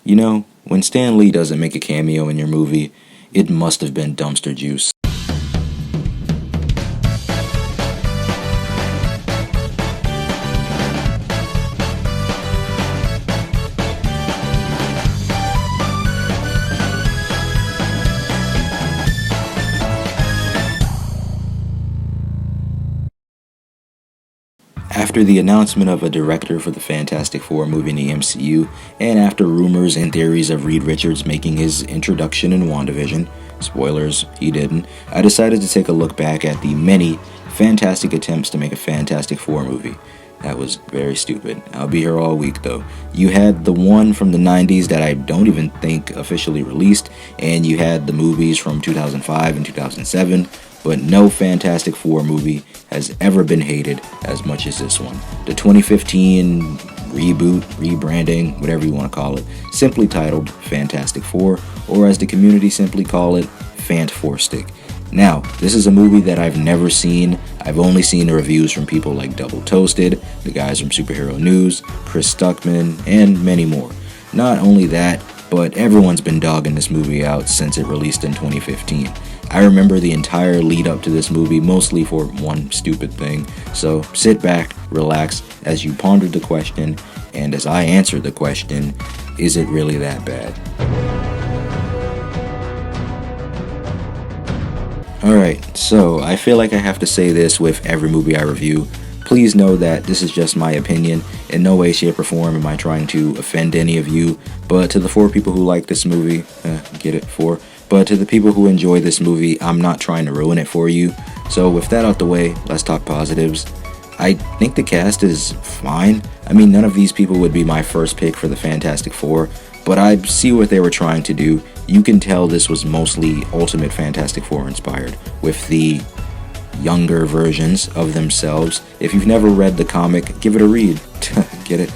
You know, when Stan Lee doesn't make a cameo in your movie, it must have been dumpster juice. After the announcement of a director for the Fantastic Four movie in the MCU, and after rumors and theories of Reed Richards making his introduction in WandaVision, spoilers, he didn't, I decided to take a look back at the many fantastic attempts to make a Fantastic Four movie. That was very stupid. I'll be here all week though. You had the one from the 90s that I don't even think officially released, and you had the movies from 2005 and 2007, but no Fantastic Four movie has ever been hated as much as this one. The 2015 reboot, rebranding, whatever you want to call it, simply titled Fantastic Four, or as the community simply call it, Fant Four Stick. Now, this is a movie that I've never seen. I've only seen the reviews from people like Double Toasted, the guys from Superhero News, Chris Stuckman, and many more. Not only that, but everyone's been dogging this movie out since it released in 2015. I remember the entire lead up to this movie mostly for one stupid thing, so sit back, relax as you ponder the question, and as I answer the question, is it really that bad? Alright, so I feel like I have to say this with every movie I review. Please know that this is just my opinion. In no way, shape, or form am I trying to offend any of you, but to the 4 people who like this movie, get it, 4. But to the people who enjoy this movie, I'm not trying to ruin it for you. So with that out the way, let's talk positives. I think the cast is fine. I mean, none of these people would be my first pick for the Fantastic Four, but I see what they were trying to do. You can tell this was mostly Ultimate Fantastic Four inspired, with the younger versions of themselves. If you've never read the comic, give it a read. Get it?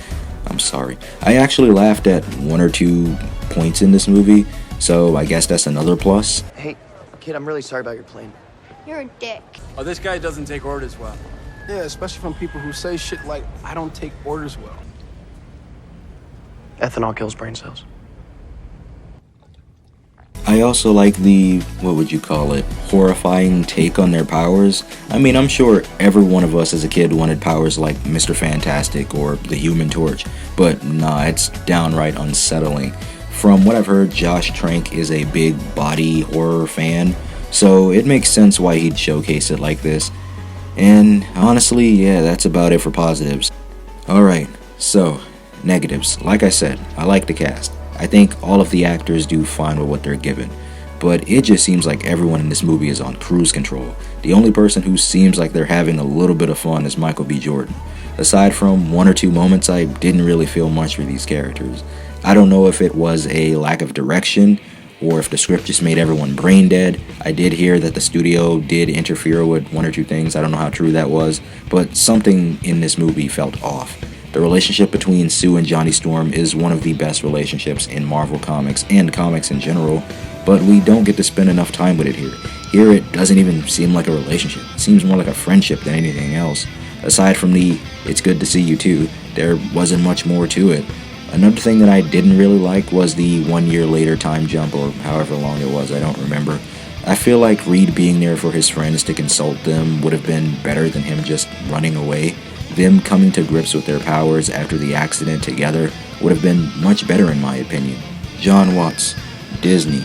I'm sorry. I actually laughed at 1 or 2 points in this movie, so I guess that's another plus. Hey, kid, I'm really sorry about your plane. You're a dick. Oh, this guy doesn't take orders well. Yeah, especially from people who say shit like, I don't take orders well. Ethanol kills brain cells. I also like the, what would you call it, horrifying take on their powers. I mean, I'm sure every one of us as a kid wanted powers like Mr. Fantastic or the Human Torch, but nah, it's downright unsettling. From what I've heard, Josh Trank is a big body horror fan, so it makes sense why he'd showcase it like this. And honestly, yeah, that's about it for positives. Alright, so, negatives. Like I said, I like the cast. I think all of the actors do fine with what they're given, but it just seems like everyone in this movie is on cruise control. The only person who seems like they're having a little bit of fun is Michael B. Jordan. Aside from 1 or 2 moments, I didn't really feel much for these characters. I don't know if it was a lack of direction, or if the script just made everyone brain dead. I did hear that the studio did interfere with 1 or 2 things. I don't know how true that was, but something in this movie felt off. The relationship between Sue and Johnny Storm is one of the best relationships in Marvel Comics and comics in general, but we don't get to spend enough time with it here. Here it doesn't even seem like a relationship. It seems more like a friendship than anything else. Aside from the, it's good to see you too, there wasn't much more to it. Another thing that I didn't really like was the 1 year later time jump, or however long it was, I don't remember. I feel like Reed being there for his friends to consult them would have been better than him just running away. Them coming to grips with their powers after the accident together would have been much better in my opinion. John Watts, Disney,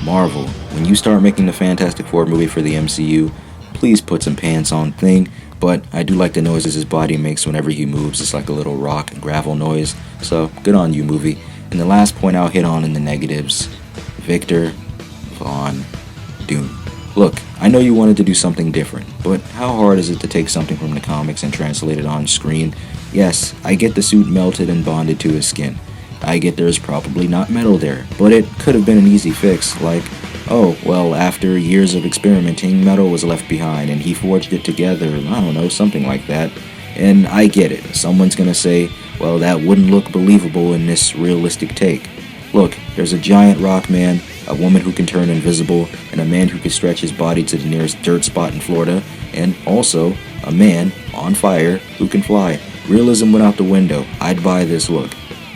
Marvel, when you start making the Fantastic Four movie for the MCU, please put some pants on thing, but I do like the noises his body makes whenever he moves. It's like a little rock and gravel noise, so good on you, movie. And the last point I'll hit on in the negatives, Victor Von Doom. Look, I know you wanted to do something different, but how hard is it to take something from the comics and translate it on screen? Yes, I get the suit melted and bonded to his skin. I get there's probably not metal there, but it could have been an easy fix, like, oh, well, after years of experimenting, metal was left behind and he forged it together, I don't know, something like that. And I get it, someone's gonna say, well, that wouldn't look believable in this realistic take. Look, there's a giant rock man, a woman who can turn invisible, and a man who can stretch his body to the nearest dirt spot in Florida, and also a man on fire who can fly. Realism went out the window. I'd buy this look.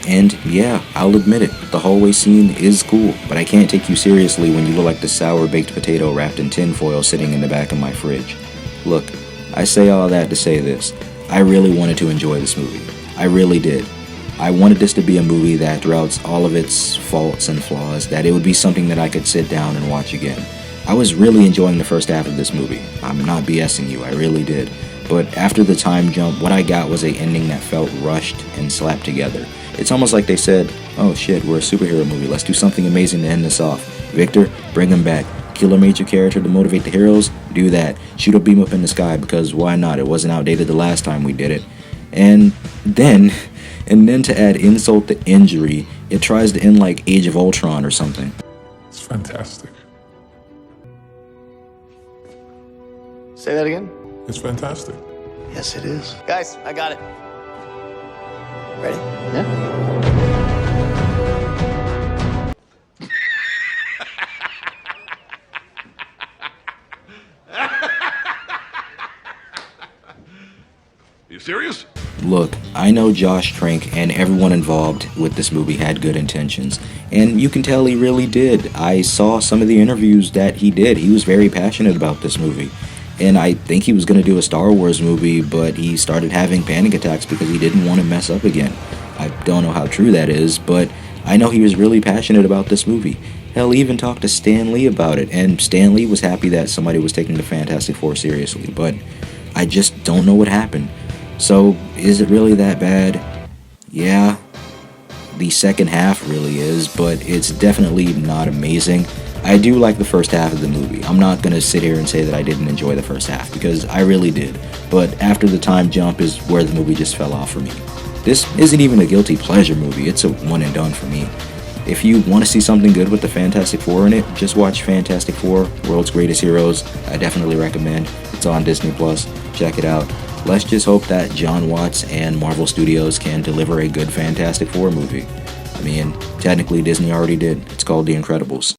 And yeah, I'll admit it, the hallway scene is cool, but I can't take you seriously when you look like the sour baked potato wrapped in tinfoil sitting in the back of my fridge. Look, I say all that to say this. I really wanted to enjoy this movie. I really did. I wanted this to be a movie that, throughout all of its faults and flaws, that it would be something that I could sit down and watch again. I was really enjoying the first half of this movie. I'm not BSing you, I really did. But after the time jump, what I got was an ending that felt rushed and slapped together. It's almost like they said, oh shit, we're a superhero movie, let's do something amazing to end this off. Victor, bring him back. Kill a major character to motivate the heroes? Do that. Shoot a beam up in the sky, because why not? It wasn't outdated the last time we did it. And then to add insult to injury, it tries to end like Age of Ultron or something. It's fantastic. Say that again? It's fantastic. Yes, it is. Guys, I got it. Ready? You serious? Look, I know Josh Trank and everyone involved with this movie had good intentions, and you can tell he really did. I saw some of the interviews that he did. He was very passionate about this movie, and I think he was going to do a Star Wars movie, but he started having panic attacks because he didn't want to mess up again. I don't know how true that is, but I know he was really passionate about this movie. Hell, he even talked to Stan Lee about it, and Stan Lee was happy that somebody was taking the Fantastic Four seriously, but I just don't know what happened. So, is it really that bad? Yeah, the second half really is, but it's definitely not amazing. I do like the first half of the movie. I'm not going to sit here and say that I didn't enjoy the first half, because I really did. But after the time jump is where the movie just fell off for me. This isn't even a guilty pleasure movie, it's a one and done for me. If you want to see something good with the Fantastic Four in it, just watch Fantastic Four, World's Greatest Heroes. I definitely recommend. It's on Disney+. Check it out. Let's just hope that John Watts and Marvel Studios can deliver a good Fantastic Four movie. I mean, technically Disney already did. It's called The Incredibles.